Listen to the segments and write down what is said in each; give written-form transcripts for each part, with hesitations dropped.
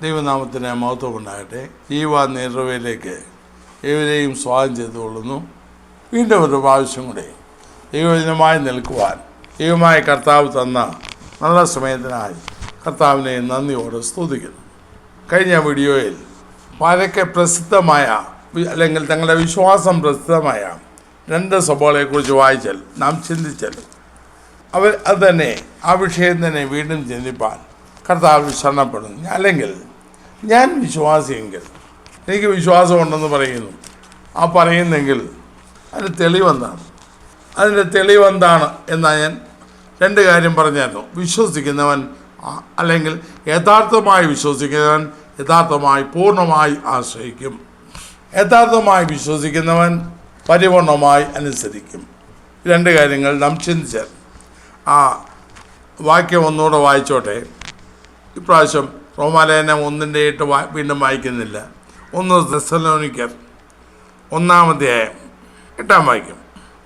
ദൈവനാമത്തിന് മഹത്വം ഉണ്ടാകട്ടെ. ജീവ നേർവയിലേക്ക് ഏവരെയും സ്വാഗതം ചെയ്തുകൊള്ളുന്നു. വീണ്ടും ഒരു പ്രാവശ്യം കൂടെ ദൈവജനമായി നിൽക്കുവാൻ ദൈവമായ കർത്താവ് തന്ന നല്ല സമയത്തിനായി കർത്താവിനെ നന്ദിയോടെ സ്തുതിക്കുന്നു. കഴിഞ്ഞ വീഡിയോയിൽ പരക്കെ പ്രസിദ്ധമായ അല്ലെങ്കിൽ തങ്ങളുടെ വിശ്വാസം പ്രസിദ്ധമായ 2 സഭകളെക്കുറിച്ച് വായിച്ചാൽ നാം ചിന്തിച്ചാൽ അത് തന്നെ ആ വിഷയം തന്നെ വീണ്ടും ചിന്തിപ്പാൻ കർത്താവ് ശരണപ്പെടുന്നു. അല്ലെങ്കിൽ ഞാൻ വിശ്വാസിയെങ്കിൽ എനിക്ക് വിശ്വാസമുണ്ടെന്ന് പറയുന്നു. ആ പറയുന്നെങ്കിൽ അതിന് തെളിവെന്താണ്? അതിൻ്റെ തെളിവെന്താണ് എന്നാൽ ഞാൻ 2 കാര്യം പറഞ്ഞായിരുന്നു. വിശ്വസിക്കുന്നവൻ അല്ലെങ്കിൽ യഥാർത്ഥമായി വിശ്വസിക്കുന്നവൻ യഥാർത്ഥമായി പൂർണ്ണമായി ആശ്രയിക്കും. യഥാർത്ഥമായി വിശ്വസിക്കുന്നവൻ പരിപൂർണമായി അനുസരിക്കും. 2 കാര്യങ്ങൾ നാം ചിന്തിച്ചാൽ ആ വാക്യം ഒന്നുകൂടെ വായിച്ചോട്ടെ. ഇപ്രാവശ്യം റോമാലേഖനം 1:8 വീണ്ടും വായിക്കുന്നില്ല. 1 തെസ്സലോനിക്കർ 1-ാം വാക്യം.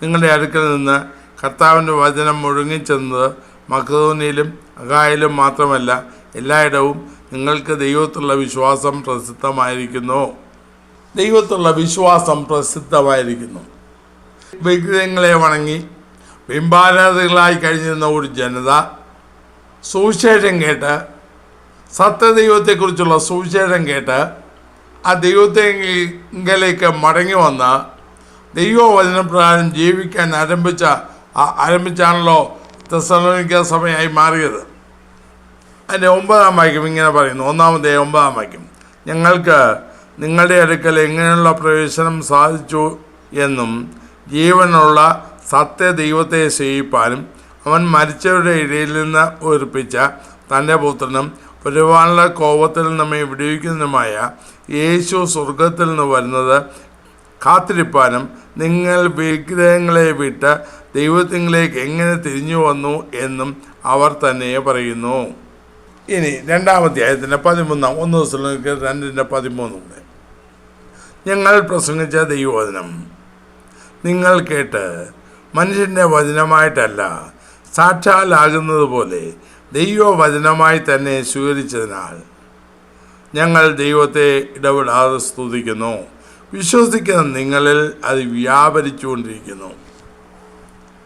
നിങ്ങളുടെ അടുക്കൽ നിന്ന് കർത്താവിൻ്റെ വചനം മുഴങ്ങിച്ചെന്നത് മക്കെദോന്യയിലും അഖായയിലും മാത്രമല്ല, എല്ലായിടവും നിങ്ങൾക്ക് ദൈവത്തിലുള്ള വിശ്വാസം പ്രസിദ്ധമായിരിക്കുന്നു. ദൈവത്തിലുള്ള വിശ്വാസം പ്രസിദ്ധമായിരിക്കുന്നു. വിഗ്രഹങ്ങളെ വണങ്ങി ബിംബാരാധികളായി കഴിഞ്ഞിരുന്ന ഒരു ജനത സുവിശേഷം കേട്ട്, സത്യദൈവത്തെക്കുറിച്ചുള്ള സുവിശേഷം കേട്ട് ആ ദൈവത്തെങ്കിലേക്ക് മടങ്ങി വന്ന് ദൈവവചനപ്രകാരം ജീവിക്കാൻ ആരംഭിച്ചാണല്ലോ തെസ്സലോനിക്ക സഭയായി മാറിയത്. അതിൻ്റെ 9-ാം വാക്യം ഇങ്ങനെ പറയുന്നു. 9-ാം വാക്യം. ഞങ്ങൾക്ക് നിങ്ങളുടെ അടുക്കൽ എങ്ങനെയുള്ള പ്രവേശനം സാധിച്ചു എന്നും ജീവനുള്ള സത്യദൈവത്തെ സേവിപ്പാനും അവൻ മരിച്ചവരുടെ ഇടയിൽ നിന്ന് ഉയർപ്പിച്ച തൻ്റെ പുത്രനും പരിപാലന കോപത്തിൽ നമ്മെ വിടുവിക്കുന്നതുമായ യേശു സ്വർഗത്തിൽ നിന്ന് വരുന്നത് കാത്തിരിപ്പാനും നിങ്ങൾ വിഗ്രഹങ്ങളെ വിട്ട് ദൈവത്തിലേക്ക് എങ്ങനെ തിരിഞ്ഞു വന്നു എന്നും അവർ തന്നെ പറയുന്നു. ഇനി 2-ാം അധ്യായത്തിൻ്റെ 13 1 തെസ്സലോനിക്കർ 2:13 ഞങ്ങൾ പ്രസംഗിച്ച ദൈവവചനം നിങ്ങൾ കേട്ട് മനുഷ്യൻ്റെ വചനമായിട്ടല്ല സാക്ഷാലാകുന്നത് പോലെ ദൈവവചനമായി തന്നെ സ്വീകരിച്ചതിനാൽ ഞങ്ങൾ ദൈവത്തെ ഇടപെടാതെ സ്തുതിക്കുന്നു. വിശ്വസിക്കുന്ന നിങ്ങളിൽ അത് വ്യാപരിച്ചുകൊണ്ടിരിക്കുന്നു.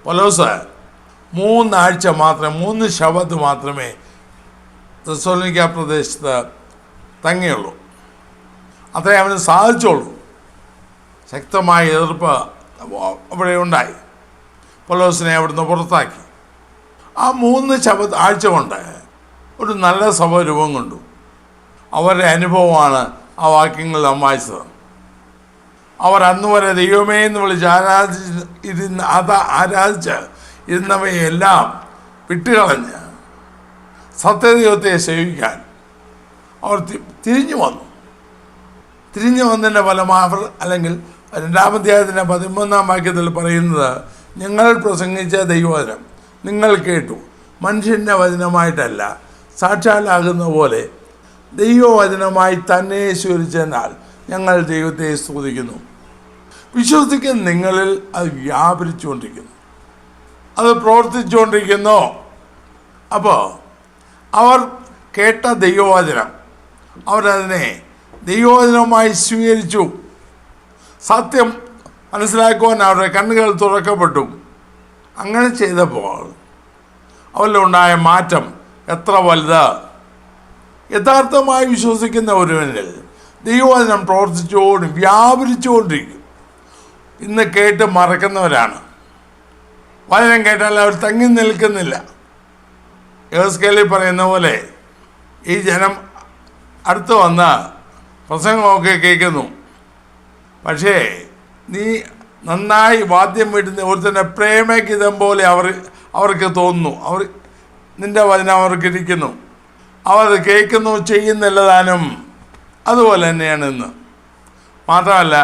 പൗലോസ് 3 ആഴ്ച മാത്രമേ 3 ശബത്ത് മാത്രമേ തെസ്സലോനിക്ക പ്രദേശത്ത് തങ്ങിയുള്ളൂ. അത്രേ അവന് സാധിച്ചുള്ളൂ. ശക്തമായ എതിർപ്പ് അവിടെ ഉണ്ടായി. പൗലോസിനെ അവിടുന്ന് പുറത്താക്കി. ആ 3 ആഴ്ച കൊണ്ട് ഒരു നല്ല സഭ രൂപം കൊണ്ടു. അവരുടെ അനുഭവമാണ് ആ വാക്യങ്ങൾ നാം വായിച്ചത്. അവർ അന്ന് വരെ ദൈവമേ എന്ന് വിളിച്ച് ആരാധിച്ച് ഇരുന്നവയെല്ലാം വിട്ടുകളഞ്ഞ് സത്യദൈവത്തെ സേവിക്കാൻ അവർ തിരിഞ്ഞു വന്നു. തിരിഞ്ഞു വന്നതിൻ്റെ ഫലമായി അവർ, അല്ലെങ്കിൽ 2-ാം അധ്യായത്തിൻ്റെ 13-ാം വാക്യത്തിൽ പറയുന്നത്, ഞങ്ങൾ പ്രസംഗിച്ച ദൈവവചനം നിങ്ങൾ കേട്ടു, മനുഷ്യൻ്റെ വചനമായിട്ടല്ല സാക്ഷാലാകുന്ന പോലെ ദൈവവചനമായി തന്നെ സ്വീകരിച്ചതിനാൽ ഞങ്ങൾ ദൈവത്തെ സ്തുതിക്കുന്നു. വിശ്വസിക്കുന്ന നിങ്ങളിൽ അത് വ്യാപരിച്ചുകൊണ്ടിരിക്കുന്നു, അത് പ്രവർത്തിച്ചുകൊണ്ടിരിക്കുന്നു. അപ്പോൾ അവർ കേട്ട ദൈവവചനം അവരതിനെ ദൈവവചനമായി സ്വീകരിച്ചു. സത്യം മനസ്സിലാക്കുവാൻ അവരുടെ കണ്ണുകൾ തുറക്കപ്പെട്ടു. അങ്ങനെ ചെയ്തപ്പോൾ അവരിലുണ്ടായ മാറ്റം എത്ര വലുത്! യഥാർത്ഥമായി വിശ്വസിക്കുന്ന ഒരുവനിൽ ദൈവവചനം വ്യാപരിച്ചുകൊണ്ടിരിക്കും. ഇന്ന് കേട്ട് മറക്കുന്നവരാണ്. വചനം കേട്ടാൽ അവർ തങ്ങി നിൽക്കുന്നില്ല. യെഹെസ്കേലിൽ പറയുന്ന പോലെ ഈ ജനം അടുത്ത് വന്ന് പ്രസംഗമൊക്കെ കേൾക്കുന്നു. പക്ഷേ നീ നന്നായി വാദ്യം വീട്ടുന്ന ഒരുത്തന്നെ പ്രേമഗീതം പോലെ അവർക്ക് തോന്നുന്നു. നിൻ്റെ വചനം അവർക്ക് ഇരിക്കുന്നു, അവർ കേൾക്കുന്നു, ചെയ്യുന്നില്ലതാനും. അതുപോലെ തന്നെയാണ് ഇന്ന്. മാത്രമല്ല,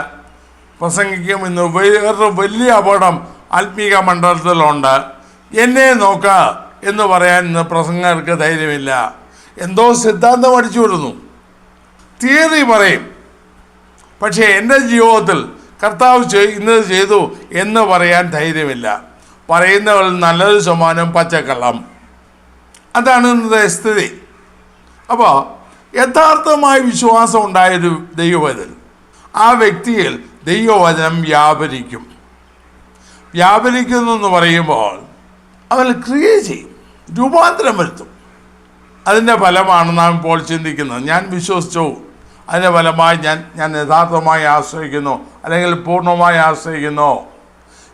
പ്രസംഗിക്കും ഇന്ന് വേറൊരു വലിയ അപകടം ആത്മീക മണ്ഡലത്തിലുണ്ട്. എന്നെ നോക്ക എന്ന് പറയാൻ ഇന്ന് പ്രസംഗർക്ക് ധൈര്യമില്ല. എന്തോ സിദ്ധാന്തം അടിച്ചു വിടുന്നു, തിയറി പറയും. പക്ഷേ എൻ്റെ ജീവിതത്തിൽ കർത്താവ് ഇന്നത് ചെയ്തു എന്ന് പറയാൻ ധൈര്യമില്ല. പറയുന്നവർ നല്ലൊരു ശതമാനം പച്ചക്കള്ളം. അതാണ് ഇന്നത്തെ സ്ഥിതി. അപ്പോൾ യഥാർത്ഥമായ വിശ്വാസം ഉണ്ടായൊരു ദൈവവചനം, ആ വ്യക്തിയിൽ ദൈവവചനം വ്യാപരിക്കും. വ്യാപരിക്കുന്നു എന്ന് പറയുമ്പോൾ അവൻ ക്രിയ ചെയ്യും, രൂപാന്തരം വരുത്തും. അതിൻ്റെ ഫലമാണ് നാം ഇപ്പോൾ ചിന്തിക്കുന്നത്. ഞാൻ വിശ്വസിച്ചു, അതിൻ്റെ ഫലമായി ഞാൻ യഥാർത്ഥമായി ആശ്രയിക്കുന്നു, അല്ലെങ്കിൽ പൂർണ്ണമായി ആശ്രയിക്കുന്നു.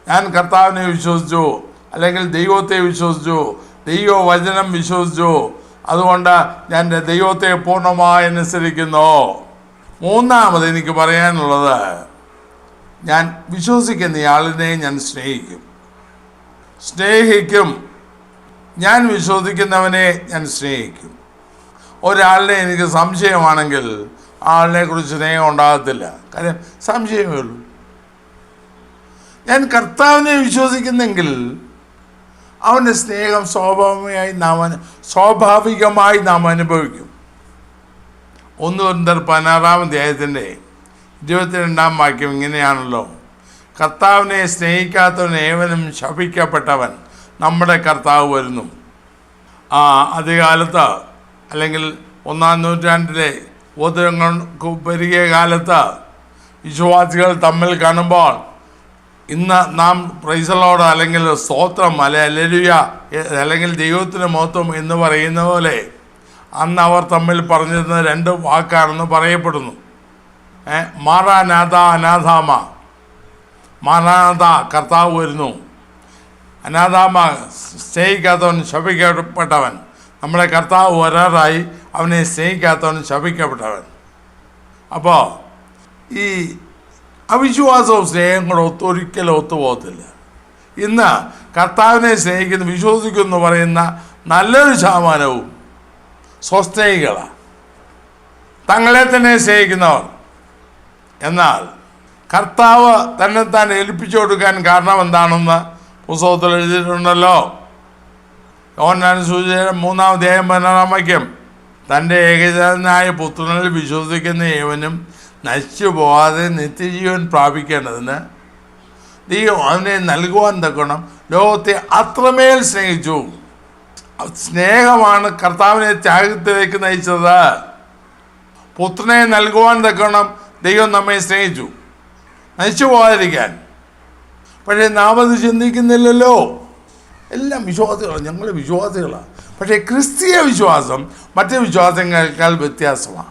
ഞാൻ കർത്താവിനെ വിശ്വസിച്ചു, അല്ലെങ്കിൽ ദൈവത്തെ വിശ്വസിച്ചു, ദൈവവചനം വിശ്വസിച്ചു, അതുകൊണ്ട് ഞാൻ ദൈവത്തെ പൂർണ്ണമായി അനുസരിക്കുന്നു. മൂന്നാമത് എനിക്ക് പറയാനുള്ളത്, ഞാൻ വിശ്വസിക്കുന്ന ആളിനെ ഞാൻ സ്നേഹിക്കും. ഞാൻ വിശ്വസിക്കുന്നവനെ ഞാൻ സ്നേഹിക്കും. ഒരാളിനെ എനിക്ക് സംശയമാണെങ്കിൽ ആ ആളിനെ കുറിച്ച് സ്നേഹം ഉണ്ടാകത്തില്ല. കാര്യം സംശയമേ ഉള്ളൂ. ഞാൻ കർത്താവിനെ വിശ്വസിക്കുന്നെങ്കിൽ അവൻ്റെ സ്നേഹം സ്വാഭാവികമായി നാം അനുഭവിക്കും. 1 കൊരിന്ത്യർ 16 22 വാക്യം ഇങ്ങനെയാണല്ലോ: കർത്താവിനെ സ്നേഹിക്കാത്തവൻ ഏവനും ശപിക്കപ്പെട്ടവൻ, നമ്മുടെ കർത്താവ് വരുന്നു. ആദ്യകാലത്ത് അല്ലെങ്കിൽ 1-ാം നൂറ്റാണ്ടിലെ ഉപദ്രവങ്ങൾ പെരുകിയ കാലത്ത് വിശ്വാസികൾ തമ്മിൽ കാണുമ്പോൾ ഇന്ന് നാം പ്രൈസലോട് അല്ലെങ്കിൽ സ്തോത്രം ഹല്ലേലൂയ അല്ലെങ്കിൽ ദൈവത്തിന് മഹത്വം എന്ന് പറയുന്ന പോലെ അന്ന് അവർ തമ്മിൽ പറഞ്ഞിരുന്ന 2 വാക്കാണെന്ന് പറയപ്പെടുന്നു. മാറാനാഥ അനാഥാമ. മാറാനാഥ കർത്താവ് വരുന്നു. അനാഥാമ സ്നേഹിക്കാത്തവൻ ശപിക്കപ്പെട്ടവൻ. നമ്മളെ കർത്താവ് വരാറായി, അവനെ സ്നേഹിക്കാത്തവൻ ശപിക്കപ്പെട്ടവൻ. അപ്പോൾ ഈ അവിശ്വാസവും സ്നേഹം കൂടെ ഒരിക്കലും ഒത്തുപോകത്തില്ല. ഇന്ന് കർത്താവിനെ സ്നേഹിക്കുന്നു, വിശ്വസിക്കുന്നു എന്ന് പറയുന്ന നല്ലൊരു ശതമാനവും സ്വസ്നേഹികളാണ്, തങ്ങളെ തന്നെ സ്നേഹിക്കുന്നവർ. എന്നാൽ കർത്താവ് തന്നെത്താൻ ഏൽപ്പിച്ചു കൊടുക്കാൻ കാരണം എന്താണെന്ന് പുസ്തകത്തിൽ എഴുതിയിട്ടുണ്ടല്ലോ. യോഹന്നാൻ സുവിശേഷം 3-ാം വാക്യം: തൻ്റെ ഏകജാതനായ പുത്രനിൽ വിശ്വസിക്കുന്ന ഏവനും നശിച്ചു പോകാതെ നിത്യജീവൻ പ്രാപിക്കേണ്ടതിന് ദൈവം അവനെ നൽകുവാൻ തക്കണം ലോകത്തെ അത്രമേൽ സ്നേഹിച്ചു. സ്നേഹമാണ് കർത്താവിനെ ത്യാഗത്തിലേക്ക് നയിച്ചത്. പുത്രനെ നൽകുവാൻ തക്കണം ദൈവം നമ്മെ സ്നേഹിച്ചു, നശിച്ചു പോകാതിരിക്കാൻ. പക്ഷേ നാം അത് ചിന്തിക്കുന്നില്ലല്ലോ. എല്ലാം വിശ്വാസികളാണ്, ഞങ്ങൾ വിശ്വാസികളാണ്. പക്ഷേ ക്രിസ്തീയ വിശ്വാസം മറ്റ് വിശ്വാസങ്ങളേക്കാൾ വ്യത്യാസമാണ്.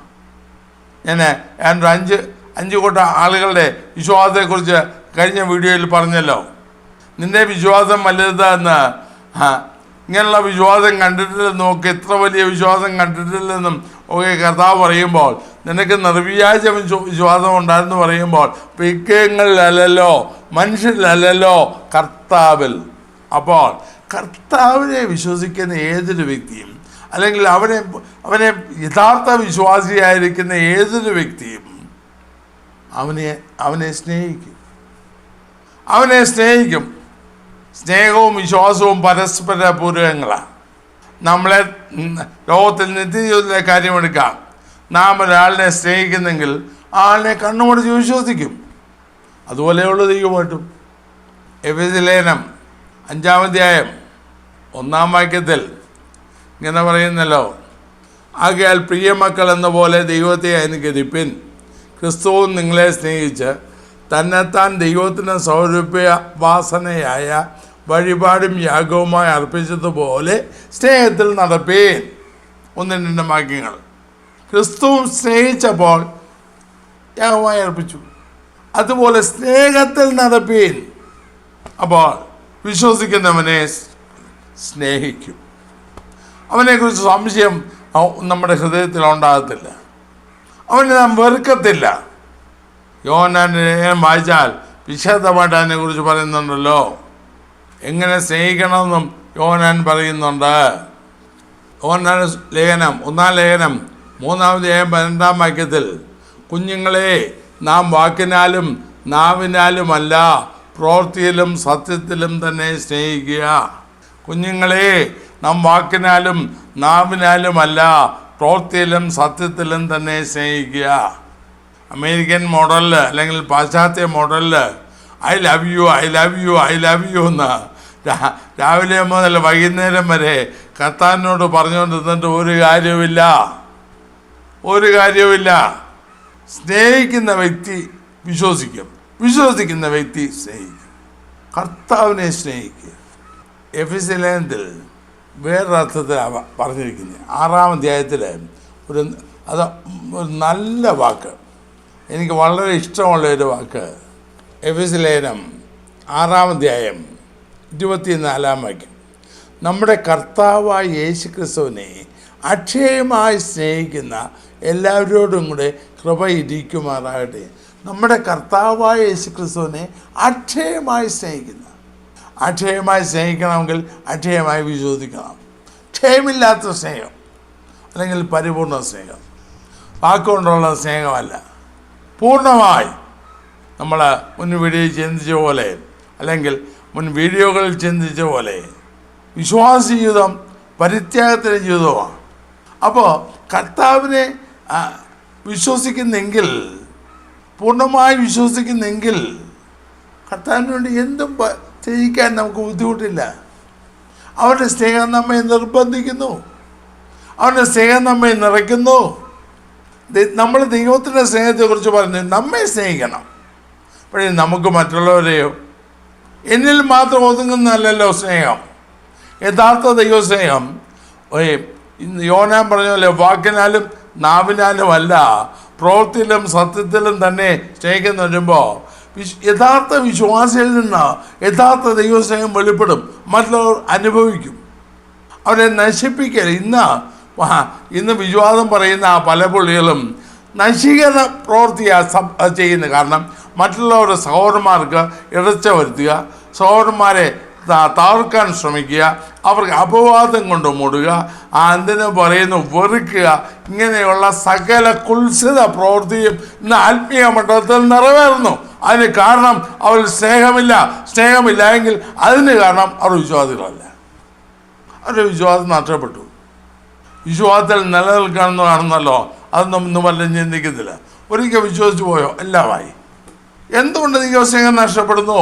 ഞാൻ ഒരു അഞ്ച് കൂട്ടം ആളുകളുടെ വിശ്വാസത്തെക്കുറിച്ച് കഴിഞ്ഞ വീഡിയോയിൽ പറഞ്ഞല്ലോ. നിൻ്റെ വിശ്വാസം വലുതെന്ന്, ഇങ്ങനെയുള്ള വിശ്വാസം കണ്ടിട്ടില്ലെന്നും ഒക്കെ, ഇത്ര വലിയ വിശ്വാസം കണ്ടിട്ടില്ലെന്നും ഒക്കെ കർത്താവ് പറയുമ്പോൾ, നിനക്ക് നിർവ്യാജ വിശ്വാസം ഉണ്ടായിരുന്നു പറയുമ്പോൾ, വിഗ്രഹങ്ങളിലല്ലോ മനുഷ്യരിലല്ലോ കർത്താവിൽ. അപ്പോൾ കർത്താവിനെ വിശ്വസിക്കുന്ന ഏതൊരു വ്യക്തിയും, അല്ലെങ്കിൽ അവനെ യഥാർത്ഥ വിശ്വാസിയായിരിക്കുന്ന ഏതൊരു വ്യക്തിയും അവനെ സ്നേഹിക്കും. സ്നേഹവും വിശ്വാസവും പരസ്പര പൂരകങ്ങളാണ്. നമ്മളെ ലോകത്തിൽ നിത്യജീവിതത്തിലെ കാര്യമെടുക്കാം. നാം ഒരാളിനെ സ്നേഹിക്കുന്നെങ്കിൽ ആളിനെ കണ്ണുമടച്ച് വിശ്വസിക്കും. അതുപോലെയുള്ള ദൈവമായിട്ടും. എഫെസ്യ ലേഖനം 5-ാം 1-ാം വാക്യത്തിൽ ഇങ്ങനെ പറയുന്നല്ലോ: ആകയാൽ പ്രിയമക്കൾ എന്ന പോലെ ദൈവത്തെ അനുകരിപ്പിൻ. ക്രിസ്തുവും നിങ്ങളെ സ്നേഹിച്ച് തന്നെത്താൻ ദൈവത്തിന് സൗരഭ്യ വാസനയായ വഴിപാടും യാഗവുമായി അർപ്പിച്ചതുപോലെ സ്നേഹത്തിൽ നടപ്പീൻ. 1-2 വാക്യങ്ങൾ. ക്രിസ്തുവും സ്നേഹിച്ചപ്പോൾ യാഗമായി അർപ്പിച്ചു, അതുപോലെ സ്നേഹത്തിൽ നടപ്പീൻ. അപ്പോൾ വിശ്വസിക്കുന്നവനെ സ്നേഹിക്കും. അവനെക്കുറിച്ച് സംശയം നമ്മുടെ ഹൃദയത്തിൽ ഉണ്ടാകത്തില്ല. അവനെ നാം വെറുക്കത്തില്ല. യോഹന്നാൻ്റെ ലേഖനം വായിച്ചാൽ വിശദമായിട്ട് അതിനെക്കുറിച്ച് പറയുന്നുണ്ടല്ലോ. എങ്ങനെ സ്നേഹിക്കണമെന്നും യോഹന്നാൻ പറയുന്നുണ്ട്. യോഹന്നാൻ ലേഖനം 1-ാം ലേഖനം 3-ാം 12-ാം വാക്യത്തിൽ: കുഞ്ഞുങ്ങളെ, നാം വാക്കിനാലും നാവിനാലുമല്ല പ്രവൃത്തിയിലും സത്യത്തിലും തന്നെ സ്നേഹിക്കുക. കുഞ്ഞുങ്ങളെ, നാം വാക്കിനാലും നാവിനാലുമല്ല പ്രവൃത്തിയിലും സത്യത്തിലും തന്നെ സ്നേഹിക്കുക. അമേരിക്കൻ മോഡലിൽ അല്ലെങ്കിൽ പാശ്ചാത്യ മോഡലിൽ I love you I love you I love you എന്ന് രാവിലെ മുതൽ വൈകുന്നേരം വരെ കർത്താവിനോട് പറഞ്ഞുകൊണ്ടിരുന്നിട്ട് ഒരു കാര്യവുമില്ല. ഒരു കാര്യവുമില്ല. സ്നേഹിക്കുന്ന വ്യക്തി വിശ്വസിക്കും, വിശ്വസിക്കുന്ന വ്യക്തി സ്നേഹിക്കും. കർത്താവിനെ സ്നേഹിക്കുക. എഫെസ്യ ലേഖനത്തിൽ വേറൊരർത്ഥത്തിൽ പറഞ്ഞിരിക്കുന്നത് 6-ാം അധ്യായത്തിൽ ഒരു നല്ല വാക്ക്, എനിക്ക് വളരെ ഇഷ്ടമുള്ള ഒരു വാക്ക്. എഫെസ്യ ലേഖനം 6-ാം അധ്യായം 24-ാം വാക്യം. നമ്മുടെ കർത്താവായ യേശു ക്രിസ്തുവിനെ അക്ഷയമായി സ്നേഹിക്കുന്ന എല്ലാവരോടും കൂടെ കൃപ ഇരിക്കുമാറാകട്ടെ. നമ്മുടെ കർത്താവായ യേശു ക്രിസ്തുവിനെ അക്ഷയമായി സ്നേഹിക്കുന്ന, അക്ഷയമായി സ്നേഹിക്കണമെങ്കിൽ അക്ഷയമായി വിശ്വസിക്കണം. ക്ഷയമില്ലാത്ത സ്നേഹം അല്ലെങ്കിൽ പരിപൂർണ സ്നേഹം, വാക്കുകൊണ്ടുള്ള സ്നേഹമല്ല. പൂർണ്ണമായി നമ്മൾ മുൻ വീഡിയോയിൽ ചിന്തിച്ച പോലെ, അല്ലെങ്കിൽ മുൻ വീഡിയോകളിൽ ചിന്തിച്ച പോലെ വിശ്വാസ ജീവിതം പരിത്യാഗത്തിൻ്റെ ജീവിതമാണ്. അപ്പോൾ കർത്താവിനെ വിശ്വസിക്കുന്നെങ്കിൽ, പൂർണ്ണമായി വിശ്വസിക്കുന്നെങ്കിൽ കർത്താവിന് വേണ്ടി എന്തും ചെയ്യിക്കാൻ നമുക്ക് ബുദ്ധിമുട്ടില്ല. അവരുടെ സ്നേഹം നമ്മെ നിർബന്ധിക്കുന്നു, അവരുടെ സ്നേഹം നമ്മെ നിറയ്ക്കുന്നു. നമ്മൾ ദൈവത്തിൻ്റെ സ്നേഹത്തെക്കുറിച്ച് പറഞ്ഞു, നമ്മെ സ്നേഹിക്കണം. പക്ഷേ നമുക്ക് മറ്റുള്ളവരെയോ എന്നിൽ മാത്രം ഒതുങ്ങുന്നതല്ലല്ലോ സ്നേഹം. യഥാർത്ഥ ദൈവസ്നേഹം യോനാൻ പറഞ്ഞ പോലെ വാക്കിനാലും നാവിനാലും അല്ല, പ്രവൃത്തിയിലും സത്യത്തിലും തന്നെ സ്നേഹിക്കുന്ന വരുമ്പോൾ യഥാർത്ഥ വിശ്വാസിയിൽ നിന്ന് യഥാർത്ഥ ദൈവസ്നേഹം വെളിപ്പെടും, മറ്റുള്ളവർ അനുഭവിക്കും. അവരെ നശിപ്പിക്കൽ. ഇന്ന് വിശ്വാസം പറയുന്ന പല പുള്ളികളും നശീകരണ പ്രവൃത്തിയാണ് ചെയ്യുന്നത്. കാരണം മറ്റുള്ളവരുടെ സഹോദരന്മാർക്ക് ഇടർച്ച വരുത്തുക, സഹോദരന്മാരെ തകർക്കാൻ ശ്രമിക്കുക, അവർക്ക് അപവാദം കൊണ്ട് മൂടുക, എന്തിനു പറയുന്നു വെറുക്കുക. ഇങ്ങനെയുള്ള സകല കുൽസിത പ്രവൃത്തിയും ഇന്ന് ആത്മീയ മണ്ഡലത്തിൽ നിറവേറുന്നു. അതിന് കാരണം അവർ സ്നേഹമില്ല എങ്കിൽ അതിന് കാരണം അവർ വിശ്വാസികളല്ല. അവരുടെ വിശ്വാസം നഷ്ടപ്പെട്ടു. വിശ്വാസത്തിൽ നിലനിൽക്കണമെന്ന് കാണുന്നല്ലോ, അതൊന്നും ഇന്ന് വല്ലതും ചിന്തിക്കുന്നില്ല. ഒരിക്കൽ വിശ്വസിച്ച് പോയോ എല്ലാമായി. എന്തുകൊണ്ട് ദൈവസ്നേഹം നഷ്ടപ്പെടുന്നു?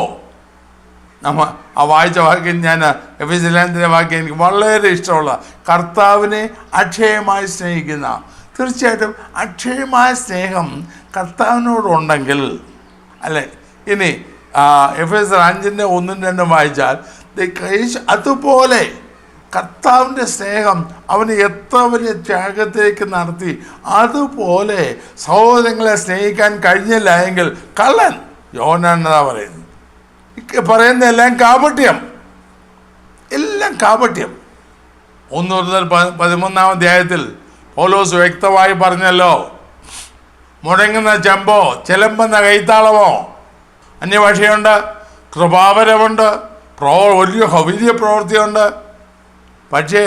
ആ വായിച്ച വാക്യം, ഞാൻ എഫെസ്യ ലേഖനത്തിലെ വാക്യം എനിക്ക് വളരെ ഇഷ്ടമുള്ള, കർത്താവിനെ അക്ഷയമായി സ്നേഹിക്കുന്ന. തീർച്ചയായിട്ടും അക്ഷയമായ സ്നേഹം കർത്താവിനോടുണ്ടെങ്കിൽ, അല്ലേ? ഇനി എഫെസ്യർ 5:1-2 വായിച്ചാൽ അതുപോലെ കർത്താവിൻ്റെ സ്നേഹം അവന് എത്ര വലിയ ത്യാഗത്തേക്ക് നടത്തി, അതുപോലെ സഹോദരങ്ങളെ സ്നേഹിക്കാൻ കഴിഞ്ഞില്ല എങ്കിൽ കള്ളൻ. യോഹന്നാൻ എന്നതാ പറയുന്നത്. പറയുന്ന എല്ലാം കാപട്യം, എല്ലാം കാപട്യം. 1 Corinthians 13-ാം അധ്യായത്തിൽ പൗലോസ് വ്യക്തമായി പറഞ്ഞല്ലോ, മുടങ്ങുന്ന ചെമ്പോ ചിലമ്പെന്ന കൈത്താളമോ, അന്യഭാഷയുണ്ട്, കൃപാവരമുണ്ട്, വലിയ പ്രവൃത്തിയുണ്ട്. പക്ഷേ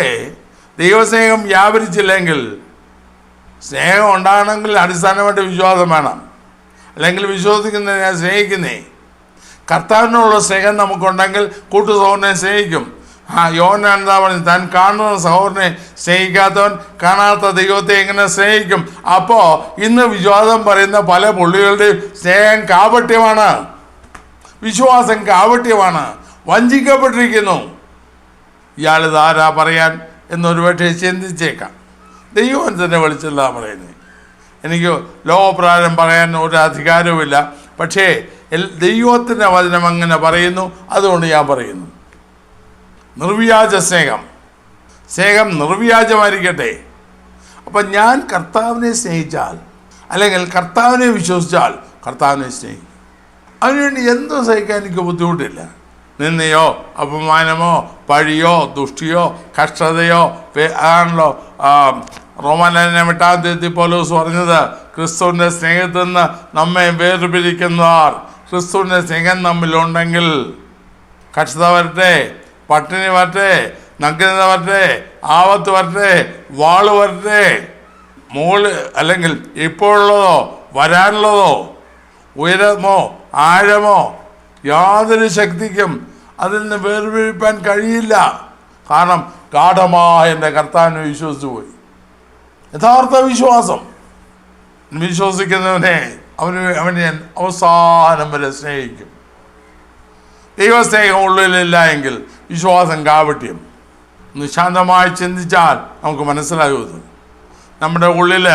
ദൈവസ്നേഹം വ്യാപരിച്ചില്ലെങ്കിൽ, സ്നേഹം ഉണ്ടാകണമെങ്കിൽ അടിസ്ഥാനമായിട്ട് വിശ്വാസം വേണം. അല്ലെങ്കിൽ വിശ്വസിക്കുന്നതിനെ സ്നേഹിക്കുന്നേ. കർത്താവിനുള്ള സ്നേഹം നമുക്കുണ്ടെങ്കിൽ കൂട്ടു സഹോദരനെ സ്നേഹിക്കും. യോഹന്നാൻ എന്താ പറയുന്നത്? താൻ കാണുന്ന സഹോദരനെ സ്നേഹിക്കാത്തവൻ കാണാത്ത ദൈവത്തെ എങ്ങനെ സ്നേഹിക്കും? അപ്പോൾ ഇന്ന് വിശ്വാസം പറയുന്ന പല പുള്ളികളുടെയും സ്നേഹം കാപട്യമാണ്, വിശ്വാസം കാപട്യമാണ്, വഞ്ചിക്കപ്പെട്ടിരിക്കുന്നു. ഇയാളിത് ആരാ പറയാൻ എന്നൊരു പക്ഷേ ചിന്തിച്ചേക്കാം. ദൈവം തന്നെ വിളിച്ചല്ല പറയുന്നത്. എനിക്ക് ലോകപ്രകാരം പറയാൻ ഒരു അധികാരവുമില്ല. പക്ഷേ ദൈവത്തിൻ്റെ വചനം അങ്ങനെ പറയുന്നു, അതുകൊണ്ട് ഞാൻ പറയുന്നു. നിർവ്യാജ സ്നേഹം നിർവ്യാജമായിരിക്കട്ടെ. അപ്പം ഞാൻ കർത്താവിനെ സ്നേഹിച്ചാൽ, അല്ലെങ്കിൽ കർത്താവിനെ വിശ്വസിച്ചാൽ കർത്താവിനെ സ്നേഹിക്കും. അതിനുവേണ്ടി എന്തോ സഹിക്കാൻ എനിക്ക് ബുദ്ധിമുട്ടില്ല. നിന്നയോ അപമാനമോ പഴിയോ ദുഷ്ടിയോ കഷ്ടതയോ ആണല്ലോ റോമാലേഖനം 8-ാം അധ്യായത്തിൽ പൗലോസ് പറഞ്ഞത്, ക്രിസ്തുവിൻ്റെ സ്നേഹത്തിൽ നിന്ന് നമ്മെ വേർപിരിക്കുന്നവർ. ക്രിസ്തുവിൻ്റെ സ്നേഹം നമ്മിലുണ്ടെങ്കിൽ കഷ്ടത വരട്ടെ, പട്ടിണി വരട്ടെ, നഗ്നത വരട്ടെ, ആപത്ത് വരട്ടെ, വാള് വരട്ടെ, അല്ലെങ്കിൽ ഇപ്പോഴുള്ളതോ വരാനുള്ളതോ, ഉയരമോ ആഴമോ, യാതൊരു ശക്തിക്കും അതിൽ നിന്ന് വേർപിരിപ്പാൻ കഴിയില്ല. കാരണം ഗാഠമായ എൻ്റെ കർത്താവിനെ വിശ്വസിച്ചു പോയി. യഥാർത്ഥ വിശ്വാസം വിശ്വസിക്കുന്നവനെ അവനെ ഞാൻ അവസാനം വരെ സ്നേഹിക്കും. ദൈവസ്നേഹം ഉള്ളിലില്ല എങ്കിൽ വിശ്വാസം കാപട്യം. ഒന്ന് ശാന്തമായി ചിന്തിച്ചാൽ നമുക്ക് മനസ്സിലാകുന്നത്, നമ്മുടെ ഉള്ളിൽ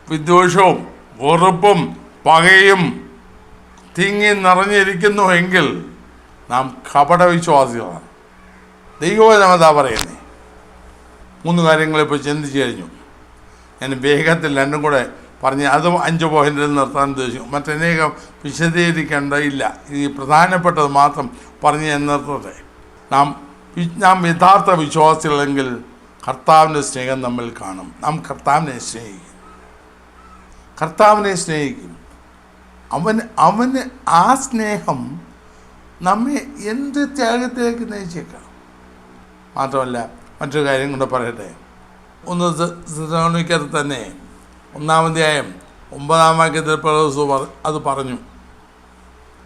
വിദ്വേഷവും വെറുപ്പും പകയും തിങ്ങി നിറഞ്ഞിരിക്കുന്നുവെങ്കിൽ നാം കപടവിശ്വാസികളാണ്. ദൈവവചനമതാ പറയുന്നേ. 3 കാര്യങ്ങളിപ്പോൾ ചിന്തിച്ചു കഴിഞ്ഞു. ഞാൻ വേഗത്തിൽ രണ്ടും കൂടെ പറഞ്ഞ് അതും 5 പോയിന്റിൽ നിർത്താൻ ഉദ്ദേശിക്കും. മറ്റനേകം വിശദീകരിക്കേണ്ടയില്ല. ഈ പ്രധാനപ്പെട്ടത് മാത്രം പറഞ്ഞ് ഞാൻ നിർത്തട്ടെ. നാം യഥാർത്ഥ വിശ്വാസികളെങ്കിൽ കർത്താവിൻ്റെ സ്നേഹം നമ്മിൽ കാണും. നാം കർത്താവിനെ സ്നേഹിക്കും. അവന് ആ സ്നേഹം നമ്മെ എന്ത് ത്യാഗത്തിലേക്ക് നയിച്ചേക്കാം. മാത്രമല്ല മറ്റൊരു കാര്യം കൂടെ പറയട്ടെ. 1 തെസ്സലോനിക്കർ തന്നെ 1-ാം അധ്യായം 9-ാം വാക്യത്തിൽ പൗലോസ് അത് പറഞ്ഞു.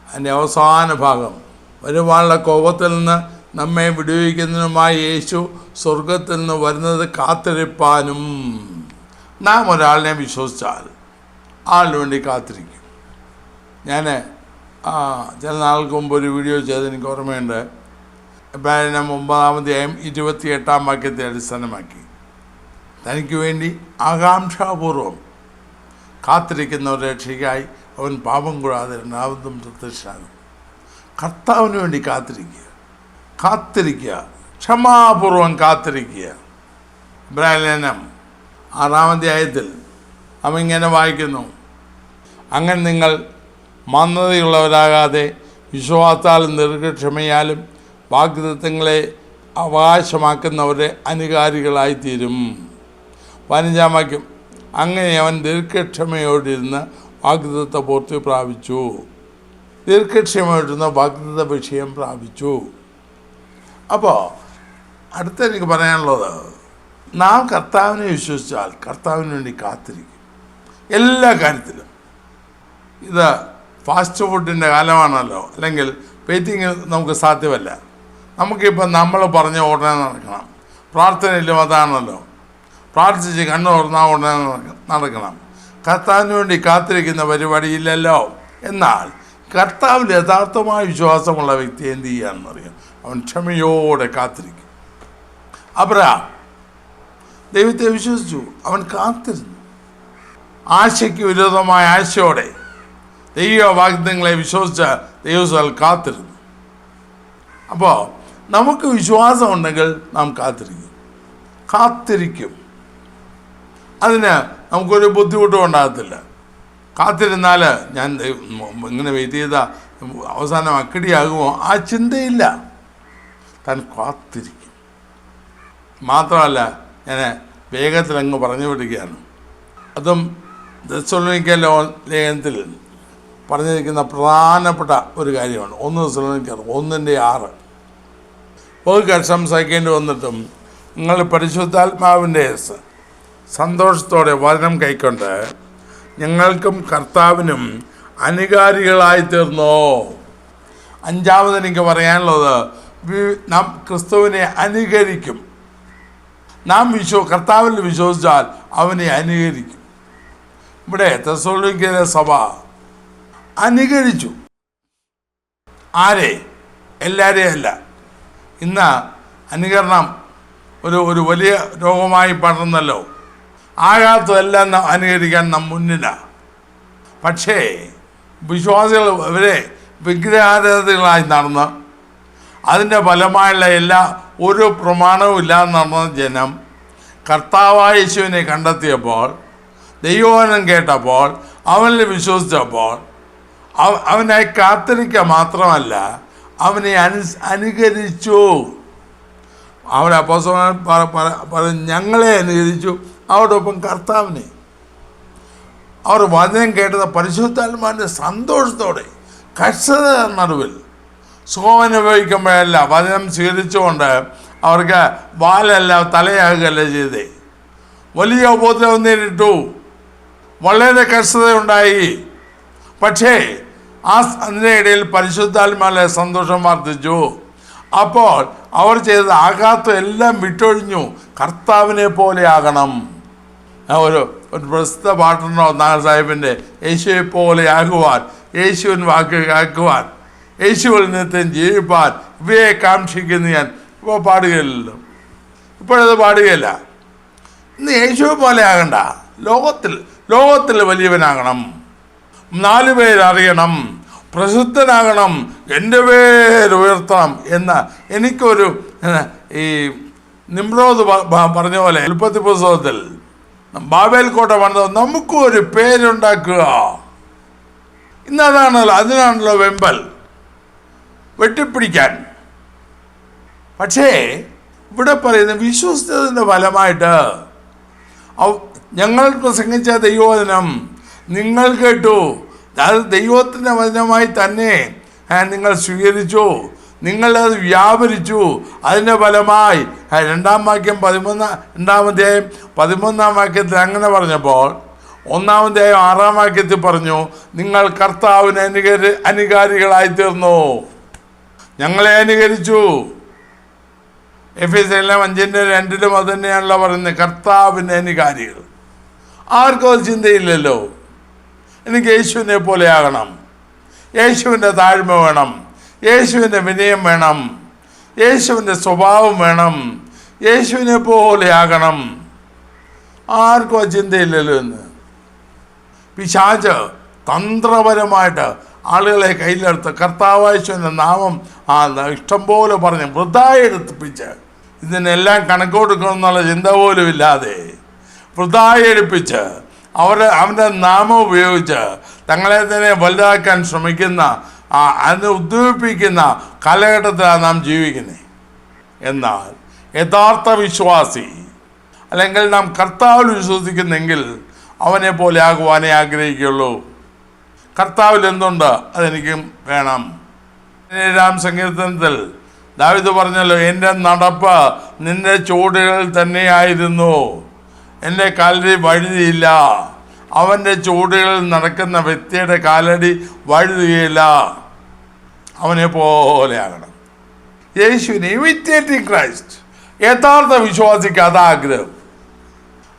അതിൻ്റെ അവസാന ഭാഗം, വരുവാനുള്ള കോപത്തിൽ നിന്ന് നമ്മെ വിടുവിക്കുന്നതിനുമായി യേശു സ്വർഗത്തിൽ നിന്ന് വരുന്നത് കാത്തിരിപ്പാനും. നാം ഒരാളിനെ വിശ്വസിച്ചാൽ ആളിന് വേണ്ടി കാത്തിരിക്കും. ഞാൻ ചില നാൾക്ക് മുമ്പ് ഒരു വീഡിയോ ചെയ്ത് എനിക്ക് ഓർമ്മയുണ്ട്. എബ്രായർ 9-ാം അധ്യായം 28-ാം വാക്യത്തെ അടിസ്ഥാനമാക്കി തനിക്ക് വേണ്ടി ആകാംക്ഷാപൂർവം കാത്തിരിക്കുന്നവരുടെ രക്ഷയ്ക്കായി അവൻ പാപം കൂടാതെ രണ്ടാമതും പ്രത്യക്ഷനാകും. കർത്താവിന് വേണ്ടി കാത്തിരിക്കുക, ക്ഷമാപൂർവം കാത്തിരിക്കുക. എബ്രായർ 6-ാം അധ്യായത്തിൽ അവൻ ഇങ്ങനെ വായിക്കുന്നു, അങ്ങനെ നിങ്ങൾ മന്ദതയുള്ളവരാകാതെ വിശ്വാസത്താലും ദീർഘക്ഷമയാലും വാഗ്ദത്തങ്ങളെ അവകാശമാക്കുന്നവരുടെ അനുകാരികളായിത്തീരും. 15-ാം വാക്യം, അങ്ങനെ അവൻ ദീർഘക്ഷമയോടിരുന്ന് വാഗ്ദത്ത പൂർത്തി പ്രാപിച്ചു. ദീർഘക്ഷമയോടിരുന്ന വാഗ്ദത്ത വിഷയം പ്രാപിച്ചു. അപ്പോൾ അടുത്ത എനിക്ക് പറയാനുള്ളത്, നാം കർത്താവിനെ വിശ്വസിച്ചാൽ കർത്താവിന് വേണ്ടി കാത്തിരിക്കും എല്ലാ കാര്യത്തിലും. ഇത് ഫാസ്റ്റ് ഫുഡിൻ്റെ കാലമാണല്ലോ, അല്ലെങ്കിൽ വെയിറ്റിംഗ് നമുക്ക് സാധ്യമല്ല. നമുക്കിപ്പോൾ നമ്മൾ പറഞ്ഞ ഉടനെ നടക്കണം. പ്രാർത്ഥനയിലും അതാണല്ലോ, പ്രാർത്ഥിച്ച് കണ്ണു തുറന്നാൽ ഉടനെ നടക്കണം. കർത്താവിന് വേണ്ടി കാത്തിരിക്കുന്ന പരിപാടിയില്ലല്ലോ. എന്നാൽ കർത്താവിൽ യഥാർത്ഥമായ വിശ്വാസമുള്ള വ്യക്തി എന്ത് ചെയ്യാമെന്നറിയാം. അവൻ ക്ഷമയോടെ കാത്തിരിക്കും. അബ്രഹാം ദൈവത്തെ വിശ്വസിച്ചു, അവൻ കാത്തിരുന്നു. ആശയ്ക്ക് വിരോധമായ ആശയോടെ ദൈവ വാഗ്ദത്തങ്ങളെ വിശ്വസിച്ച ദൈവസ്ഥൽ കാത്തിരുന്നു. അപ്പോൾ നമുക്ക് വിശ്വാസമുണ്ടെങ്കിൽ നാം കാത്തിരിക്കും. അതിന് നമുക്കൊരു ബുദ്ധിമുട്ടും ഉണ്ടാകത്തില്ല. കാത്തിരുന്നാൽ ഞാൻ ഇങ്ങനെ വെയിറ്റ് ചെയ്താൽ അവസാനം അക്കടിയാകുമോ, ആ ചിന്തയില്ല. താൻ കാത്തിരിക്കും. മാത്രമല്ല, ഞാൻ വേഗത്തിലങ്ങ് പറഞ്ഞു വിടുകയാണ്. അതും തെസ്സലോനിക്കർ ലേഖനത്തിൽ പറഞ്ഞിരിക്കുന്ന പ്രധാനപ്പെട്ട ഒരു കാര്യമാണ്. 1 തെസ്സലോനിക്കർ 1:6. ഒരു കഷ്ടം സഹിക്കേണ്ടി വന്നിട്ടും നിങ്ങൾ പരിശുദ്ധാത്മാവിൻ്റെ സന്തോഷത്തോടെ വചനം കൈക്കൊണ്ട് ഞങ്ങൾക്കും കർത്താവിനും അനുകാരികളായി തീർന്നോ. 5-ാമത് എനിക്ക് പറയാനുള്ളത്, നാം ക്രിസ്തുവിനെ അനുകരിക്കും. നാം കർത്താവിൽ വിശ്വസിച്ചാൽ അവനെ അനുകരിക്കും. ഇവിടെ തെസ്സലോനിക്കയിലെ സഭ അനുകരിച്ചു. ആരെ? എല്ലാവരെയും അല്ല. ഇന്ന് അനുകരണം ഒരു വലിയ രോഗമായി പടർന്നല്ലോ. ആകാത്തതെല്ലാം അനുകരിക്കാൻ നാം മുന്നിലാണ്. പക്ഷേ വിശ്വാസികൾ ഇവരെ വിഗ്രഹാരാധനകളായി നടന്ന് അതിൻ്റെ ഫലമായുള്ള ഒരു പ്രമാണവും ഇല്ലാതെ നടന്ന ജനം കർത്താവായ യേശുവിനെ കണ്ടെത്തിയപ്പോൾ, ദൈവവചനം കേട്ടപ്പോൾ, അവനിൽ വിശ്വസിച്ചപ്പോൾ അവനായി കാത്തിരിക്കുക മാത്രമല്ല, അവനെ അനുകരിച്ചു. അവിടെ അപ്പോസ്തലൻ പറഞ്ഞു, ഞങ്ങളെ അനുകരിച്ചു, അവരോടൊപ്പം കർത്താവിനെ. അവർ വചനം കേട്ടത് പരിശുദ്ധാത്മാവിൻ്റെ സന്തോഷത്തോടെ, കഷ്ടത നടുവിൽ സുഖം അനുഭവിക്കുമ്പോഴല്ല, വചനം സ്വീകരിച്ചുകൊണ്ട് അവർക്ക് വാലല്ല തലയാകുകയല്ല ചെയ്തേ. വലിയ ഉപദ്രവം നേരിട്ടു, വളരെ കഷ്ടതയുണ്ടായി. പക്ഷേ അതിൻ്റെ ഇടയിൽ പരിശുദ്ധാത്മാവിലെ സന്തോഷം വർദ്ധിച്ചു. അപ്പോൾ അവർ ചെയ്തത് ആകാത്ത എല്ലാം വിട്ടൊഴിഞ്ഞു, കർത്താവിനെ പോലെ ആകണം. ഒരു പ്രസിദ്ധ പാട്ടുണ്ടോ നാഗർ സാഹിബിൻ്റെ, യേശുവെ പോലെ ആകുവാൻ, യേശുവിൻ വാക്ക് കേൾക്കുവാൻ, യേശുവിൽ നിത്യം ജീവിപ്പാൻ ഇവയെ കാക്ഷിക്കുന്ന ഞാൻ. ഇപ്പോൾ പാടുകയില്ലല്ലോ, ഇപ്പോഴത് പാടുകയില്ല. ഇന്ന് യേശുവെ പോലെ ആകണ്ട, ലോകത്തിൽ വലിയവനാകണം, 4 പേരറിയണം, പ്രസിദ്ധനാകണം, എൻ്റെ പേര് ഉയർത്തണം എന്ന എനിക്കൊരു ഈ നിമ്രോദ് പറഞ്ഞ പോലെ ഉൽപ്പത്തി പുസ്തകത്തിൽ ബാബേൽ കോട്ട പണിത് നമുക്കും ഒരു പേരുണ്ടാക്കുക. ഇന്നതാണല്ലോ, അതിനാണല്ലോ വെമ്പൽ, വെട്ടിപ്പിടിക്കാൻ. പക്ഷേ ഇവിടെ പറയുന്ന വിശ്വസ്തയുടെ ഫലമായിട്ട് ഞങ്ങൾ പ്രസംഗിച്ച ദൈവവചനം നിങ്ങൾ കേട്ടു, അത് ദൈവത്തിൻ്റെ വചനമായി തന്നെ നിങ്ങൾ സ്വീകരിച്ചു, നിങ്ങളത് വ്യാപരിച്ചു. അതിൻ്റെ ഫലമായി 2-ാം വാക്യം 2-ാം അധ്യായം 11-ാം വാക്യത്തിൽ അങ്ങനെ പറഞ്ഞപ്പോൾ 1-ാം അധ്യായം 6-ാം വാക്യത്തിൽ പറഞ്ഞു, നിങ്ങൾ കർത്താവിന് അനുകാരികളായി തീർന്നു. ഞങ്ങളെ അനുകരിച്ചു. എഫേസ്യരിലെ 5:2 അത് തന്നെയാണല്ലോ പറയുന്നത്, കർത്താവിൻ്റെ അനുകാരികൾ. ആർക്കും അത് ചിന്തയില്ലല്ലോ. എനിക്ക് യേശുവിനെ പോലെ ആകണം, യേശുവിൻ്റെ താഴ്മ വേണം, യേശുവിൻ്റെ വിനയം വേണം, യേശുവിൻ്റെ സ്വഭാവം വേണം, യേശുവിനെ പോലെ ആകണം. ആർക്കും അത് ചിന്തയില്ലല്ലോ എന്ന്. പിശാച് തന്ത്രപരമായിട്ട് ആളുകളെ കയ്യിലെടുത്ത് കർത്താവേശുവിൻ്റെ നാമം ഇഷ്ടംപോലെ പറഞ്ഞ് വൃഥായി എടുപ്പിച്ച് ഇതിനെല്ലാം കണക്കൊടുക്കണമെന്നുള്ള ചിന്ത പോലും ഇല്ലാതെ വൃഥായി എടുപ്പിച്ച് അവൻ്റെ നാമം ഉപയോഗിച്ച് തങ്ങളെ തന്നെ വലുതാക്കാൻ ശ്രമിക്കുന്ന, അതിനെ ഉദ്ദീപിക്കുന്ന കാലഘട്ടത്തിലാണ് നാം ജീവിക്കുന്നത്. എന്നാൽ യഥാർത്ഥ വിശ്വാസി അല്ലെങ്കിൽ നാം കർത്താവിൽ വിശ്വസിക്കുന്നെങ്കിൽ അവനെ പോലെ ആകുവാനേ ആഗ്രഹിക്കുള്ളൂ. കർത്താവിൽ എന്തുണ്ട് അതെനിക്കും വേണം. 7-ാം സങ്കീർത്തനത്തിൽ ദാവീദ് പറഞ്ഞല്ലോ, എൻ്റെ നടപ്പ് നിന്റെ ചുവടുകളിൽ തന്നെയായിരുന്നു, എൻ്റെ കാലടി വഴുതിയില്ല. അവൻ്റെ ചുവടുകളിൽ നടക്കുന്ന വ്യക്തിയുടെ കാലടി വഴുതുകയില്ല. അവനെ പോലെ ആകണം. യേശുവിനെ ഇമിറ്റേറ്റിംഗ് ക്രൈസ്റ്റ്. യഥാർത്ഥ വിശ്വാസിക്ക് അതാഗ്രഹം.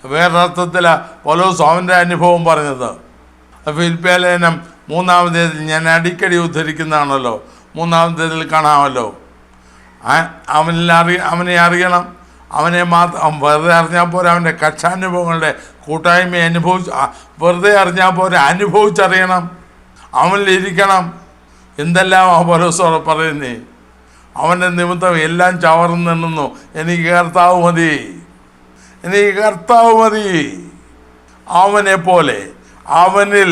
വേറൊരർത്ഥത്തിലാണ് പൗലോസ് അവൻ്റെ അനുഭവം പറഞ്ഞത്. ഫിലിപ്പിയ ലേഖനം 3-ാം അധ്യായത്തിൽ ഞാൻ അടിക്കടി ഉദ്ധരിക്കുന്നതാണല്ലോ. 3-ാം അധ്യായത്തിൽ കാണാമല്ലോ, അവനെ അറിയണം. അവനെ മാത്രം വെറുതെ അറിഞ്ഞാൽ പോരെ, അവൻ്റെ കക്ഷാനുഭവങ്ങളുടെ കൂട്ടായ്മയെ വെറുതെ അറിഞ്ഞാൽ പോരെ, അനുഭവിച്ചറിയണം, അവനിലിരിക്കണം. എന്തെല്ലാം ആ പൗലോസ് പറയുന്നേ, അവൻ്റെ നിമിത്തം എല്ലാം ചവർന്നെണ്ണുന്നു. എനിക്ക് കർത്താവ് മതി, എനിക്ക് കർത്താവ് മതി. അവനെ പോലെ അവനിൽ.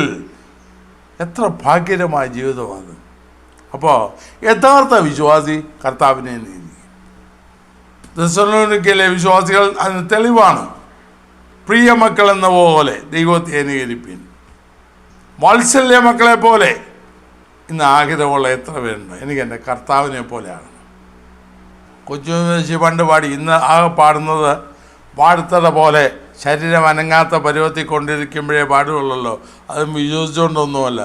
എത്ര ഭാഗ്യകരമായ ജീവിതമാണ്. അപ്പോൾ യഥാർത്ഥ വിശ്വാസി കർത്താവിനെ നീതി. തെസ്സലോനിക്കയിലെ വിശ്വാസികൾ അതിന് തെളിവാണ്. പ്രിയ മക്കൾ എന്ന പോലെ ദൈവത്തെ അനുകരിപ്പിൻ, വാത്സല്യ മക്കളെ പോലെ. ഇന്ന് ആഗ്രഹമുള്ള എത്ര പേരുണ്ട്, എനിക്ക് എൻ്റെ കർത്താവിനെ പോലെയാണ്. കൊച്ചുമേശി പണ്ട് പാടി, ഇന്ന് പാടുന്നത് പാടുത്തത പോലെ ശരീരം അനങ്ങാത്ത പരുവത്തിൽ കൊണ്ടിരിക്കുമ്പോഴേ പാടുകയുള്ളല്ലോ. അതും വിശ്വസിച്ചുകൊണ്ടൊന്നുമല്ല.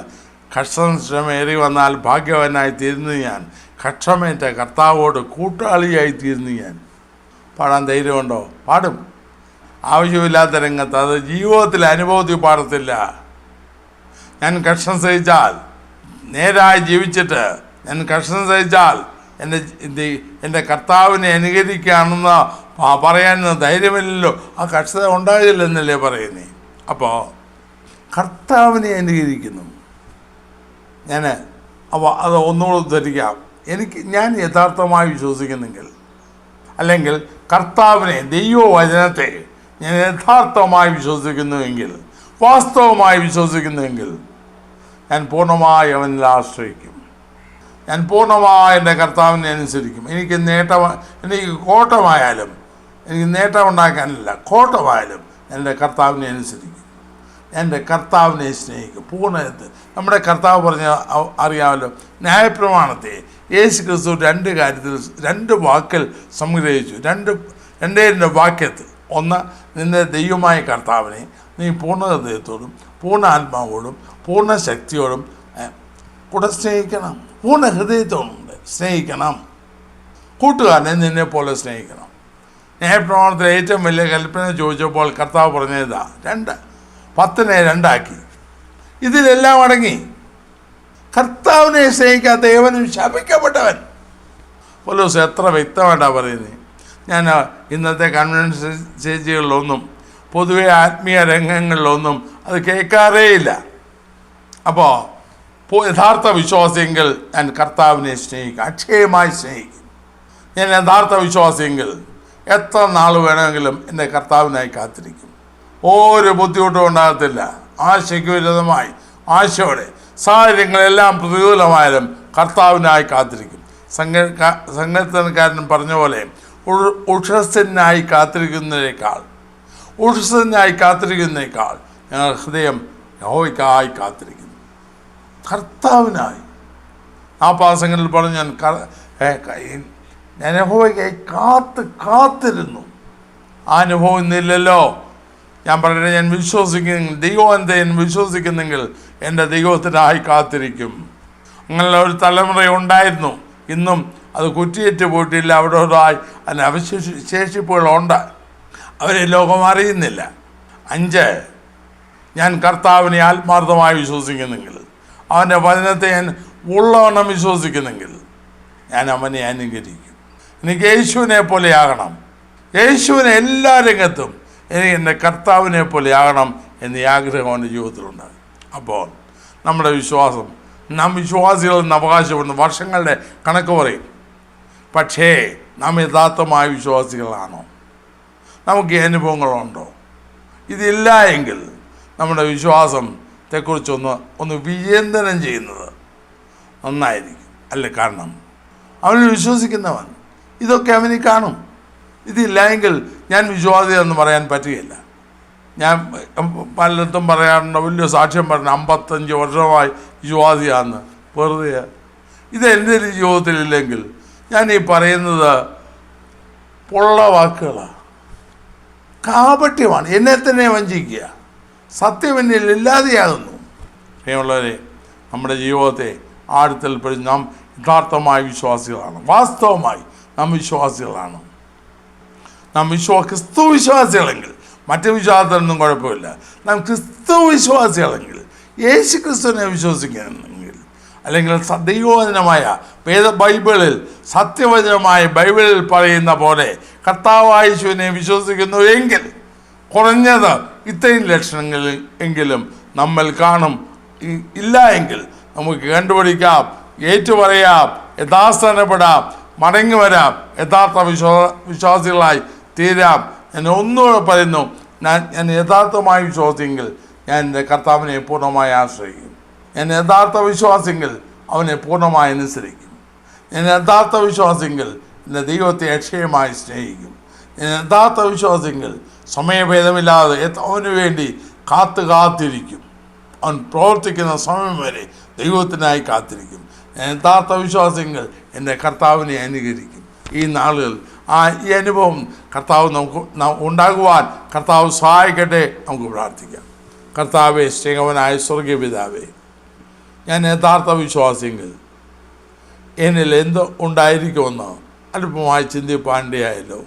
കഷ്ടശ്രമേറി വന്നാൽ ഭാഗ്യവാനായി തീരുന്നു ഞാൻ, കക്ഷമേറ്റ കർത്താവോട് കൂട്ടാളിയായി തീരുന്നു ഞാൻ. പാടാൻ ധൈര്യമുണ്ടോ? പാടും. ആവശ്യമില്ലാത്ത രംഗത്ത്, അത് ജീവിതത്തിൽ അനുഭവത്തിൽ പാടത്തില്ല. ഞാൻ കഷ്ടം സഹിച്ചാൽ, നേരായി ജീവിച്ചിട്ട് ഞാൻ കഷ്ടം സഹിച്ചാൽ എൻ്റെ കർത്താവിനെ അനുകരിക്കുകയാണെന്ന് പറയാൻ ധൈര്യമില്ലല്ലോ. ആ കഷ്ടത ഉണ്ടാകില്ലെന്നല്ലേ പറയുന്നേ. അപ്പോൾ കർത്താവിനെ അനുകരിക്കുന്നു ഞാൻ. അപ്പോൾ അത് ഒന്നുകൂടെ ഉദ്ധരിക്കാം. ഞാൻ യഥാർത്ഥമായി വിശ്വസിക്കുന്നെങ്കിൽ, അല്ലെങ്കിൽ കർത്താവിനെ, ദൈവവചനത്തെ ഞാൻ യഥാർത്ഥമായി വിശ്വസിക്കുന്നുവെങ്കിൽ, വാസ്തവമായി വിശ്വസിക്കുന്നുവെങ്കിൽ, ഞാൻ പൂർണ്ണമായി അവനിൽ ആശ്രയിക്കും. ഞാൻ പൂർണ്ണമായി എൻ്റെ കർത്താവിനെ അനുസരിക്കും. എനിക്ക് കോട്ടമായാലും, എനിക്ക് നേട്ടമുണ്ടാക്കാനില്ല, കോട്ടമായാലും എൻ്റെ കർത്താവിനെ അനുസരിക്കും. എൻ്റെ കർത്താവിനെ സ്നേഹിക്കും പൂർണ്ണത്തിൽ. നമ്മുടെ കർത്താവ് പറഞ്ഞ അറിയാമല്ലോ, ന്യായപ്രമാണത്തെ യേശു ക്രിസ്തു 2 കാര്യത്തിൽ 2 വാക്കിൽ സംഗ്രഹിച്ചു. 2 വാക്യത്തിൽ. ഒന്ന്, നിൻ്റെ ദൈവമായ കർത്താവിനെ നീ പൂർണ്ണ ഹൃദയത്തോടും പൂർണ്ണ ആത്മാവോടും പൂർണ്ണ ശക്തിയോടും കൂടെ സ്നേഹിക്കണം. പൂർണ്ണ ഹൃദയത്തോടും സ്നേഹിക്കണം. കൂട്ടുകാരനെ നിന്നെ പോലെ സ്നേഹിക്കണം. ന്യായപ്രമാണത്തിലെ ഏറ്റവും വലിയ കൽപ്പന ചോദിച്ചപ്പോൾ കർത്താവ് പറഞ്ഞതാ 2, 10നെ 2 ആക്കി. ഇതിലെല്ലാം അടങ്ങി. കർത്താവിനെ സ്നേഹിക്കാത്ത ഏവനും ശപിക്കപ്പെട്ടവൻ. പൗലോസ് എത്ര വ്യക്തമായിട്ടാണ് പറയുന്നത്. ഞാൻ ഇന്നത്തെ കൺവെൻഷൻ സ്റ്റേജുകളിലൊന്നും പൊതുവെ ആത്മീയ രംഗങ്ങളിലൊന്നും അത് കേൾക്കാറേയില്ല. അപ്പോൾ യഥാർത്ഥ വിശ്വാസിയെങ്കിൽ ഞാൻ കർത്താവിനെ സ്നേഹിക്കും, അക്ഷയമായി സ്നേഹിക്കും. ഞാൻ യഥാർത്ഥ വിശ്വാസിയെങ്കിൽ എത്ര നാൾ വേണമെങ്കിലും എൻ്റെ കർത്താവിനായി കാത്തിരിക്കും. ഒരു ബുദ്ധിമുട്ടും ഉണ്ടാകത്തില്ല. ആശയ്ക്ക് വിരുദ്ധമായി ആശയോടെ സാഹചര്യങ്ങളെല്ലാം പ്രതികൂലമായാലും കർത്താവിനായി കാത്തിരിക്കും. സങ്കീർത്തനക്കാരൻ പറഞ്ഞ പോലെ ഉഷസ്സിനായി കാത്തിരിക്കുന്നതിനേക്കാൾ ഞങ്ങൾ ഹൃദയം യഹോവയ്ക്കായി കാത്തിരിക്കുന്നു, കർത്താവിനായി. ആ പാസങ്ങളിൽ പറഞ്ഞു, ഞാൻ യഹോവയ്ക്കായി കാത്തിരുന്നു. ആ അനുഭവം ഇന്നില്ലല്ലോ. ഞാൻ പറയട്ടെ, ഞാൻ വിശ്വസിക്കുന്നെങ്കിൽ ദൈവത്തെ വിശ്വസിക്കുന്നെങ്കിൽ എൻ്റെ ദൈവത്തിനായി കാത്തിരിക്കും. അങ്ങനെയുള്ള ഒരു തലമുറ ഉണ്ടായിരുന്നു. ഇന്നും അത് കുറ്റിയേറ്റ് പോയിട്ടില്ല. അവിടെയായി അതിന് ശേഷിപ്പുകളുണ്ട്. അവരെ ലോകം അറിയുന്നില്ല. 5, ഞാൻ കർത്താവിനെ ആത്മാർത്ഥമായി വിശ്വസിക്കുന്നെങ്കിൽ, അവൻ്റെ വചനത്തെ ഞാൻ ഉള്ളവണ്ണം വിശ്വസിക്കുന്നെങ്കിൽ ഞാൻ അവനെ അനുകരിക്കും. എനിക്ക് യേശുവിനെ പോലെയാകണം. യേശുവിനെ എല്ലാ രംഗത്തും എനിക്ക് എൻ്റെ കർത്താവിനെ പോലെയാകണം എന്ന ആഗ്രഹം എൻ്റെ ജീവിതത്തിലുണ്ട്. അപ്പോൾ നമ്മുടെ വിശ്വാസം, നാം വിശ്വാസികളെന്ന് അവകാശപ്പെടുന്ന വർഷങ്ങളുടെ കണക്ക് പറയും. പക്ഷേ നാം യഥാർത്ഥമായ വിശ്വാസികളാണോ? നമുക്ക് ഈ അനുഭവങ്ങളുണ്ടോ? ഇതില്ല എങ്കിൽ നമ്മുടെ വിശ്വാസത്തെക്കുറിച്ചൊന്ന് വിചിന്തനം ചെയ്യുന്നത് നന്നായിരിക്കും. അല്ലേ? കാരണം അവനിൽ വിശ്വസിക്കുന്നവൻ ഇതൊക്കെ അവനിൽ കാണും. ഇതില്ല എങ്കിൽ ഞാൻ വിശ്വാസിയെന്ന് പറയാൻ പറ്റുകയില്ല. ഞാൻ പലയിടത്തും പറയാറുണ്ട്, വലിയ സാക്ഷ്യം പറഞ്ഞ 55 വർഷമായി വിശ്വാസിയാണെന്ന്. വെറുതെ ഇതെൻ്റെ ജീവിതത്തിലില്ലെങ്കിൽ ഞാൻ ഈ പറയുന്നത് പൊള്ള വാക്കുകളാണ്, കാപട്യമാണ്, എന്നെ തന്നെ വഞ്ചിക്കുക. സത്യം എന്നിൽ ഇല്ലാതെയാകുന്നു. പ്രിയമുള്ളവരെ, നമ്മുടെ ജീവിതത്തെ ആഴത്തിൽ പഠിച്ച് നാം യഥാർത്ഥമായ വിശ്വാസികളാണ്. വാസ്തവമായി നാം വിശ്വാസികളാണ്. നാം ക്രിസ്തു വിശ്വാസികളെങ്കിൽ, മറ്റു വിശ്വാസത്തിനൊന്നും കുഴപ്പമില്ല. നാം ക്രിസ്തു വിശ്വാസികളെങ്കിൽ, യേശു ക്രിസ്തുവിനെ വിശ്വസിക്കുന്നെങ്കിൽ, അല്ലെങ്കിൽ ദൈവവചനമായ ബൈബിളിൽ സത്യവചനമായ ബൈബിളിൽ പറയുന്ന പോലെ കർത്താവായ യേശുവിനെ വിശ്വസിക്കുന്നു എങ്കിൽ കുറഞ്ഞത് ഇത്രയും ലക്ഷണങ്ങളിൽ എങ്കിലും നമ്മൾ കാണും. ഇല്ല എങ്കിൽ നമുക്ക് കണ്ടുപിടിക്കാം, ഏറ്റുപറയാം, യഥാസ്ഥാനപ്പെടാം, മടങ്ങി വരാം, യഥാർത്ഥ വിശ്വാസികളായി തീരാം. ഞാൻ ഒന്നുകൂടെ പറയുന്നു, ഞാൻ യഥാർത്ഥമായി വിശ്വാസിയെങ്കിൽ ഞാൻ എൻ്റെ കർത്താവിനെ പൂർണ്ണമായി ആശ്രയിക്കും. ഞാൻ യഥാർത്ഥ വിശ്വാസിയെങ്കിൽ അവനെ പൂർണ്ണമായി അനുസരിക്കും. ഞാൻ യഥാർത്ഥ വിശ്വാസിയെങ്കിൽ എൻ്റെ ദൈവത്തെ അക്ഷയമായി സ്നേഹിക്കും. ഞാൻ യഥാർത്ഥ വിശ്വാസിയെങ്കിൽ സമയഭേദമില്ലാതെ അവന് വേണ്ടി കാത്തിരിക്കും. അവൻ പ്രവർത്തിക്കുന്ന സമയം വരെ ദൈവത്തിനായി കാത്തിരിക്കും. ഞാൻ യഥാർത്ഥ വിശ്വാസിയെങ്കിൽ എൻ്റെ കർത്താവിനെ അനുകരിക്കും. ഈ നാളുകൾ ഈ അനുഭവം കർത്താവ് നമുക്ക് ഉണ്ടാകുവാൻ കർത്താവ് സഹായിക്കട്ടെ. നമുക്ക് പ്രാർത്ഥിക്കാം. കർത്താവേ, സ്നേഹവനായ സ്വർഗീയ പിതാവേ, ഞാൻ യഥാർത്ഥ വിശ്വാസിയെങ്കിൽ എന്നിൽ എന്ത് ഉണ്ടായിരിക്കുമെന്ന് അല്പമായി ചിന്തിപ്പാണ്ടയായല്ലോ.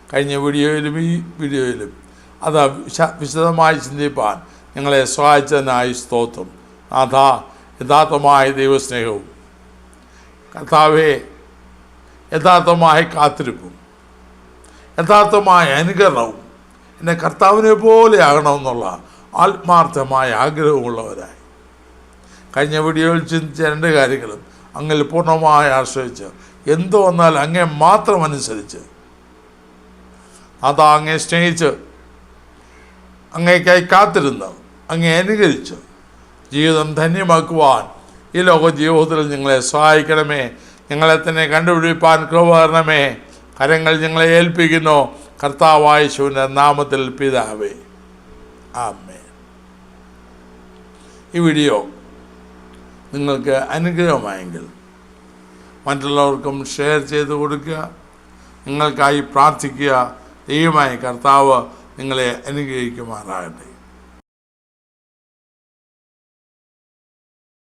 കഴിഞ്ഞ വീഡിയോയിലും ഈ വീഡിയോയിലും അത് വിശദമായി ചിന്തിപ്പാൻ ഞങ്ങളെ സഹായിച്ചതിനായി സ്തോത്രം. യഥാർത്ഥമായ ദൈവസ്നേഹവും കർത്താവെ, യഥാർത്ഥമായ കാത്തിരിപ്പും യഥാർത്ഥമായ അനുകരണവും എന്നെ കർത്താവിനെ പോലെ ആകണമെന്നുള്ള ആത്മാർത്ഥമായ ആഗ്രഹമുള്ളവരായി കഴിഞ്ഞ വീഡിയോയിൽ ചിന്തിച്ച 2 കാര്യങ്ങളും അങ്ങിൽ പൂർണ്ണമായി ആശ്രയിച്ച് എന്തു വന്നാൽ അങ്ങേ മാത്രം അനുസരിച്ച് അങ്ങേ സ്നേഹിച്ച് അങ്ങേക്കായി കാത്തിരുന്ന് അങ്ങേ അനുകരിച്ച് ജീവിതം ധന്യമാക്കുവാൻ ഈ ലോക ജീവിതത്തിൽ ഞങ്ങളെ സഹായിക്കണമേ. ഞങ്ങളെ തന്നെ കണ്ടുപിടിപ്പാൻ കൃപ തരണമേ. കരങ്ങൾ ഞങ്ങളെ ഏൽപ്പിക്കുന്നു കർത്താവായ യേശുവിൻ്റെ നാമത്തിൽ പിതാവേ, ആമേൻ. ഈ വീഡിയോ നിങ്ങൾക്ക് അനുഗ്രഹമായെങ്കിൽ മറ്റുള്ളവർക്കും ഷെയർ ചെയ്ത് കൊടുക്കുക. നിങ്ങൾക്കായി പ്രാർത്ഥിക്കുക. ദൈവമായ കർത്താവ് നിങ്ങളെ അനുഗ്രഹിക്കുമാറാകട്ടെ.